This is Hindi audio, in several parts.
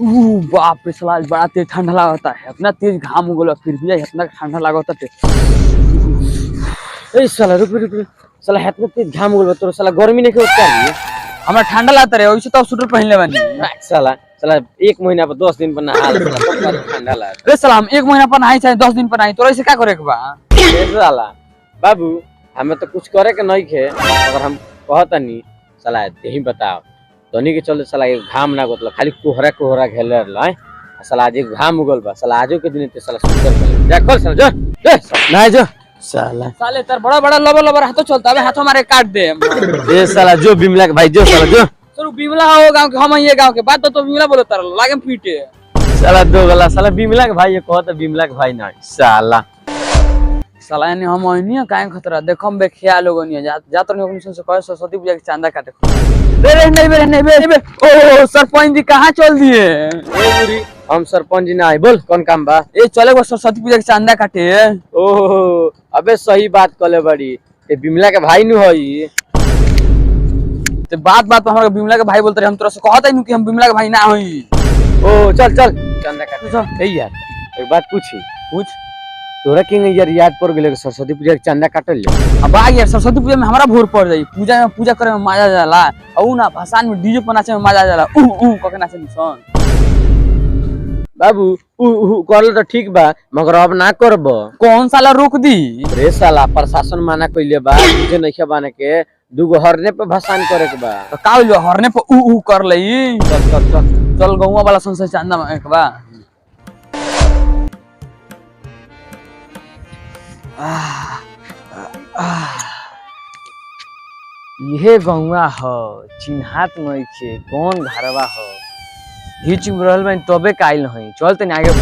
बाप रे साला आज बड़ा तेज ठंडा लागता है। अपना तेज घाम उगल फिर भी इतना ठंडा लागता है। ए साला रुक रुक रुक साला इतना तेज घाम उगल तो साला गर्मी नहीं के उतर रही हमरा ठंडा लागता रे ओइसे तो स्वेटर पहन ले बानी। साला साला 1 महीना पर 10 दिन पर नहा ले साला तो ठंडा लागता। रे साला हम 1 महीना पर नहाई चाहे 10 दिन पर नहाई तोरा से का करे के बा। ए साला बाबू हमें तो कुछ करे के नहीं खे अगर हम कहतनी साला यही बताओ तनी के चलते साला घाम ना गोतल खाली कोहरा कोहरा घेले रहल साला आज घाम उगल बा साला आजो के दिन ते साला सुंदर जा खोल साला जा ना जो साला साले तर बड़ा बड़ा लबर लबर हाथों चलता है हाथों हमारे काट दे। ए साला जो बिमला के भाई जो साला जो सर बिमला हो गांव के हम ये गांव के बात तो बिमला बोलता रह लागे पीटे साला दो गला साला बिमला के भाई ये कहत बिमला के भाई ना साला साला ने हम ओनिया काहे खतरा देखम बे ख्याल लोग नहीं जात नहीं अपनी से कहे सरस्वती पूजा के चांदा काटे रे नहीं ओ सरपंच जी कहां चल दिए। ए बुरी हम सरपंच जी ना आई बोल कौन काम बा। ए चले वो सरस्वती पूजा के चांदा काटे। ओहो अबे सही बात कले बड़ी ए बिमला के भाई नु होई ते बात हमरा बिमला के भाई बोलते हम तोरा से कहत है कि हम बिमला के भाई ना होई। ओ चल चल चांदा काटे चल ए यार एक बात पूछी पूछ तोरा किंग यार याद पड़ गेले सरस्वती पूजा के चांदा काटल ले। अब आ यार सरस्वती पूजा में हमारा भोर पड़ जाई पूजा करे में मजा जाला औ ना भाषण में डीजे पर नाचे में मजा जाला ऊ कके नाचे निसन बाबू ऊ करल तो ठीक बा मगर अब ना करब कौन साला रोक दी रे साला प्रशासन माना कइले बा तुझे नहीं बाने के दुगो हरने पे भाषण करे के बा तो का होइलो हरने पे ऊ कर लई चल चल चल चल गौवा वाला संसद चांदा में के बा। ये गौवा हो चिन्हात नहीं छे कौन घरवा हो ही चुप रहल बन तबे काइल नहीं चल तनी आगे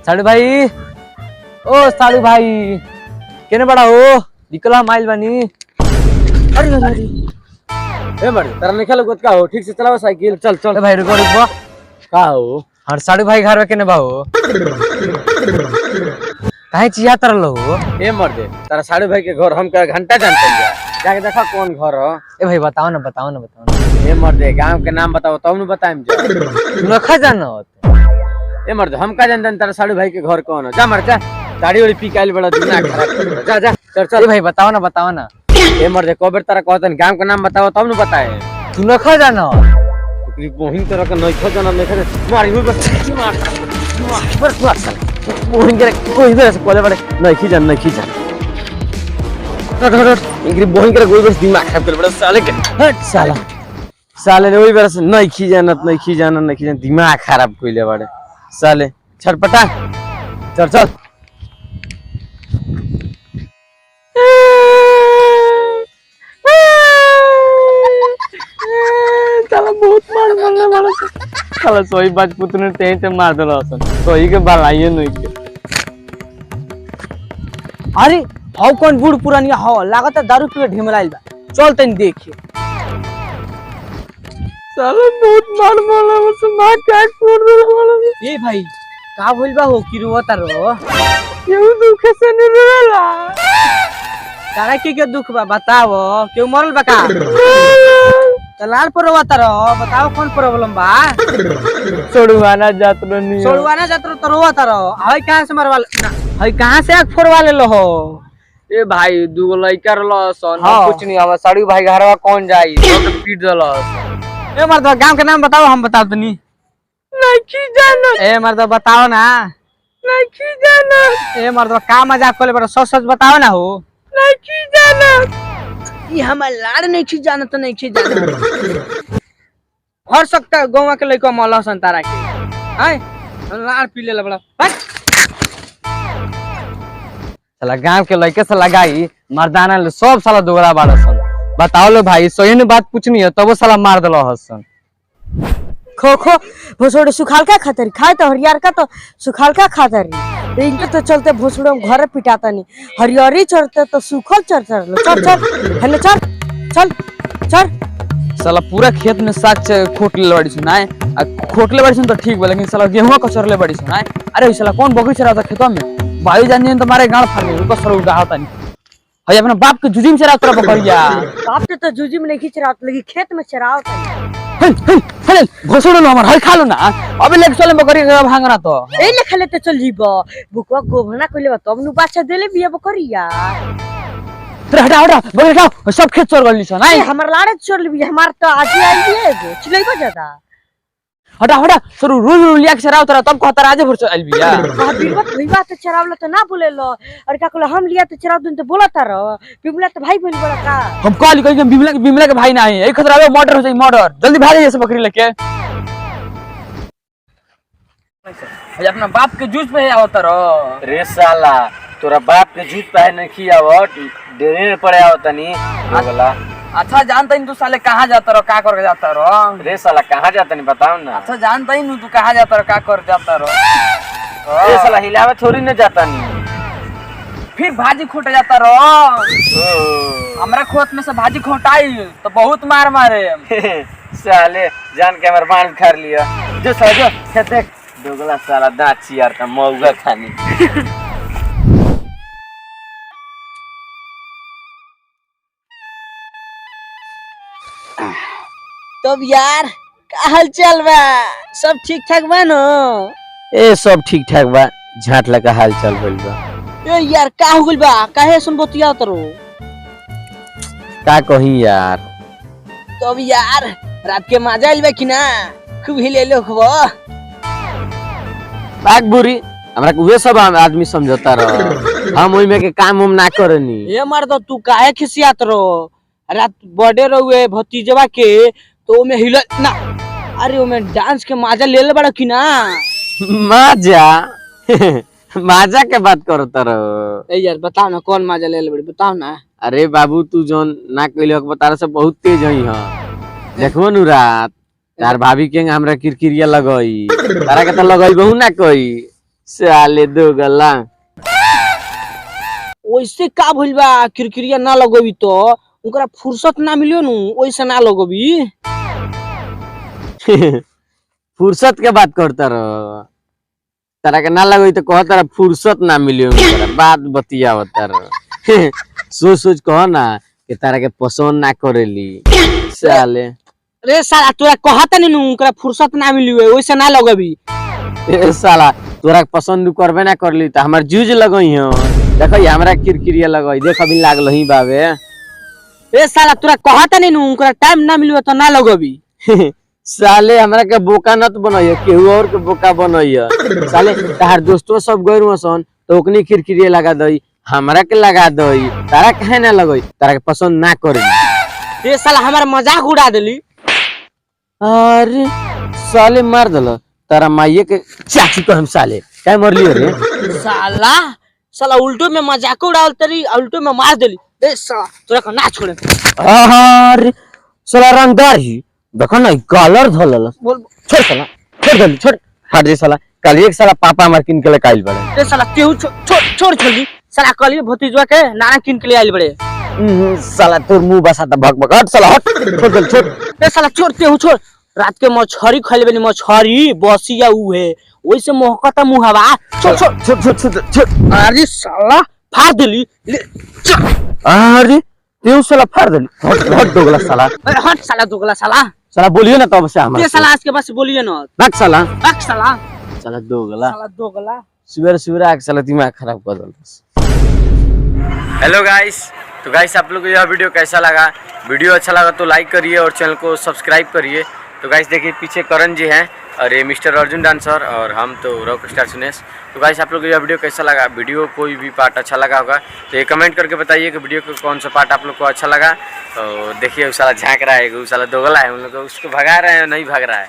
साड़ू भाई ओ साड़ू भाई केने बड़ा हो निकला माइल बनी अरे अरे ए मर तेरा निकल गोत का हो ठीक से चलाओ साइकिल चल चल भाई रुको रुको का हो हर साड़ू भाई घर में केने बा हो काहे चिया तरल हो ए मर दे तेरा साड़ू भाई के घर हम का घंटा जानते हैं जाके देखा कौन घर हो। ए भाई बताओ ना ए मर दे गांव के नाम बताओ तब न बताएम जा नखा जानो ए मर दे हम का जानते तेरा साड़ू भाई के घर कौन हो जा मर जा दाढ़ी वाली पीकाइल बड़ा दिमाग खराब जा जा चल चल ए भाई बताओ ना ए मर दे कोबर तारा कहतन गांव के नाम बताओ तब न बताए तू नखा जानो ओकरी बहिन तरह का नखा जानो नखा मारी हो बस मार बहिन के कोई तरह से कोले बड़े नहीं जान इंग्री बोहिं करे कोई बस दिमाग खराब कर बड़ा साले के हट साले ने वही बरस नहीं जानत दिमाग खराब कइले बड़े साले छटपटा चल चल साला बहुत मार मारने वाला साला सोई बाज पुतने ते मार देला सन सोई के भलाइए नहीं के। अरे हाउ कौन बूढ़ पुरानिया हो लागत है दारू पी ढिमलाइल बा चल तनी देखिए साला बहुत मार मारला बस मां क्या छोड़ देला वाला ए भाई का बोल बा हो कि रोता रो क्यों दुख से नहीं रोला तारा के दुख बा बताओ क्यों मरल बा का तलार पर रोता रो बताओ कौन प्रॉब्लम बा छोड़वाना जातरो तो रोता रो हई कहां से मरवाल हई कहां से आग फोड़वा ले लो हो ए भाई दूगो लइका रहल सन कुछ नहीं आवा साड़ू भाई घरवा कौन जाई तो पीट देला ए मर्द गांव के नाम बताओ हम बता दनी नहीं जानो ए मर्द बताओ ना नहीं जानो ए मर्द का मजाक करे बड़ा सच सच बताओ ना हो नहीं जानो ई हमर लाड़ नहीं जानो तो नहीं जानो हर सकता गौवा के लइका मौला सन तारा के हैं लाड़ पी ले बड़ा साला गांव के लड़के से लगाई मर्दाना ले सब साला दोगला बाड़ा सन बताओ लो भाई सही ने बात पूछनी है तब वो साला मार देलो हसन खो खो भोसड़े सुखाल का खातर खाए तो हरियर का तो सुखाल का खातर इनके तो चलते भोसड़े घर पिटाता नहीं हरियरी चढ़ते तो सुखल चढ़ता चल चल हेलो चल चल चल साला पूरा खेत में साग खोटले बड़ी सुनाए खोटले बड़ी सुन तो ठीक बा लेकिन साला गेहूं कचरले बड़ी सुनाए अरे साला कौन बगीचा चराता खेतों में भाई जान तो मारे गांड फाड़ ऊपर सर उड़ा होता नहीं हई अपना बाप के जुजी में चरात रह बकरिया बाप के तो जुजी में नहीं चरात लगी खेत में चरावत चल घोसड़ो ना हमर हल खा लो ना अबे लेके चले बकरी के भांगना तो ए लेखा लेते चल जीबो बुकवा गोभना कइले बा तब नु बाछा देले बिया बकरिया तेरा हटा हटा बकरी हटाओ सब खेत चोर गली सन ए आई हमर लाड़े छोड़ लिबी हमार तो आज आई दिए चिल्लाइबो ज्यादा हटा हटा सर रोज रोज लिया के चराव तरा तब कहता राजे भर चल बिया आ बीरवा भईवा तो चरावला तो ना बोलेलो और का कहलो हम लिया तो चराव दिन तो बोलता रहो बिमला तो भाई बन बड़ा का हम कॉल कहीं बिमला के भाई ना है एक खतरा मर्डर हो जाए मर्डर जल्दी भाग जाइए सब बकरी लेके भाई अपना बाप के जूस पे आवत रहो रे साला तोरा बाप के जूत पहन नहीं खियावट डेरे पड़े आवतनी दोगला। अच्छा जानता ही तू साले कहाँ जाता रहो का करके जाता रहो रे साला कहाँ जाता नहीं बताओ ना। अच्छा जानता ही तू कहाँ जाता रहो का कर जाता रहो रे साला हिलावे थोड़ी न जाता नहीं फिर भाजी खोट जाता रहो हमरा खोत में से भाजी खोटाई तो बहुत मार मारे साले जान के हमारे बांध कर लिया जो साला जो खेत देख दोगला साला दांत चियार का मौगा खानी। तब यार का हाल चाल बा सब ठीक ठाक बा न ए सब ठीक ठाक बा झाट लगा हाल चल भइल बा। ए यार का हो गइल बा काहे सुन बतिया तरो का कही यार तब यार रात के मजा आइल बा कि ना खूब हिले लो खूब बाग बुरी हमरा के उहे सब आदमी समझौता रह हम ओइ में के काम उम ना करनी। ए मर्द तू काहे खिसियात रो रात बर्थडे रहुए भतीजवा के तो ओमे हिल ना अरे ओमे डांस के मजा ले ले बड़ा कि ना माजा माजा के बात करता रह। ए यार बताओ ना कौन मजा ले ले बड़ी बताओ ना। अरे बाबू तू जोन ना कइले बता से बहुत तेज हई हां देखबो नु रात तार भाभी के हमरा किरकिरिया लगई तारा के त लगई बहु ना कोई साले दोगला ओइसे का भइल बा किरकिरिया ना लगोबी तो उनकरा फुर्सत ना मिलियो नु ओइसे ना लगोबी फुर्सत के बात करता रह तारा के ना लगई तो कह तारा फुर्सत ना मिलियो बात बतियावता रह सोच सोच कह ना कि तारा के पसंद ना करेली साले। रे साला तोरा कहता नहीं नु उनकरा फुर्सत ना मिलियो ओइसे ना लगोबी ए साला तोरा पसंद करबे ना करली त हमर जूझ लगई हो देखई हमरा किरकिरिया लगई देख अभी लागल ही बाबे। ए साला तोरा कहता नहीं नु उनकरा टाइम ना मिलियो तो ना लगोबी साले हमरा के बोका नत बनइए केहू और के बोका बनइए साले तार दोस्तों सब गइर हसन तो ओकनी किरकिरिया लगा दई हमरा के लगा दई तारा काहे ना लगई तारा के पसंद ना करी। ए साला हमार मजाक उड़ा देली अरे साले मार दल तारा माइये के चाची को हम साले काय मरलियो रे साला साला उल्टो में मजाक उड़ावल तरी उल्टो में मार देली ए साला तोरा को ना छोड़े अरे साला रंगदार ही देखो ना कलर धलल बोल छोड़ साला छोड़ जल्दी छोड़ हट जे साला कल एक साला पापा हमार किन के ले काइल बड़े ए साला केहू छोड़ छोड़ी साला कलियो भतीजवा के नाना किन के ले आइल बड़े साला तोर मुंह बसाता भक भक हट साला हट छोड़ जल्दी छोड़ ए साला छोड़ रात के मछरी खइले बनी मछरी बसिया उ है ओइसे मोहकता मुहावा छोड़ छोड़ अरे साला फाड़ देली अरे तू साला फाड़ दे हट दोगला साला हट साला दोगला साला साला बोलियो ना तब से हमरा ये साला आज के बस बोलिए ना रख साला रख साला साला दोगला साला दोगला सुबह सुबह आके साला दिमाग खराब कर दल। हेलो गाइस तो गाइस आप लोग को यह वीडियो कैसा लगा वीडियो अच्छा लगा तो लाइक करिए और चैनल को सब्सक्राइब करिए। तो गाइस देखिए पीछे करण जी हैं और ये मिस्टर अर्जुन डांसर और हम तो रॉक स्टार सुनेश। तो गाइस आप लोग को यह वीडियो कैसा लगा वीडियो कोई भी पार्ट अच्छा लगा होगा तो ये कमेंट करके बताइए कि वीडियो को कौन सा पार्ट आप लोग को अच्छा लगा। तो देखिए उस साला झाँक रहा है उस साला दोगला है उन लोग उसको भगा रहे हैं नहीं भाग रहा है।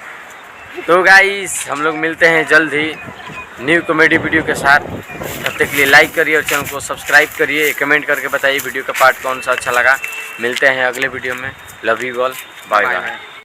तो गाइस हम लोग मिलते हैं जल्द ही न्यू कॉमेडी वीडियो के साथ तब तक के लिए लाइक करिए और चैनल को सब्सक्राइब करिए कमेंट करके बताइए वीडियो का पार्ट कौन सा अच्छा लगा। मिलते हैं अगले वीडियो में love you all bye bye.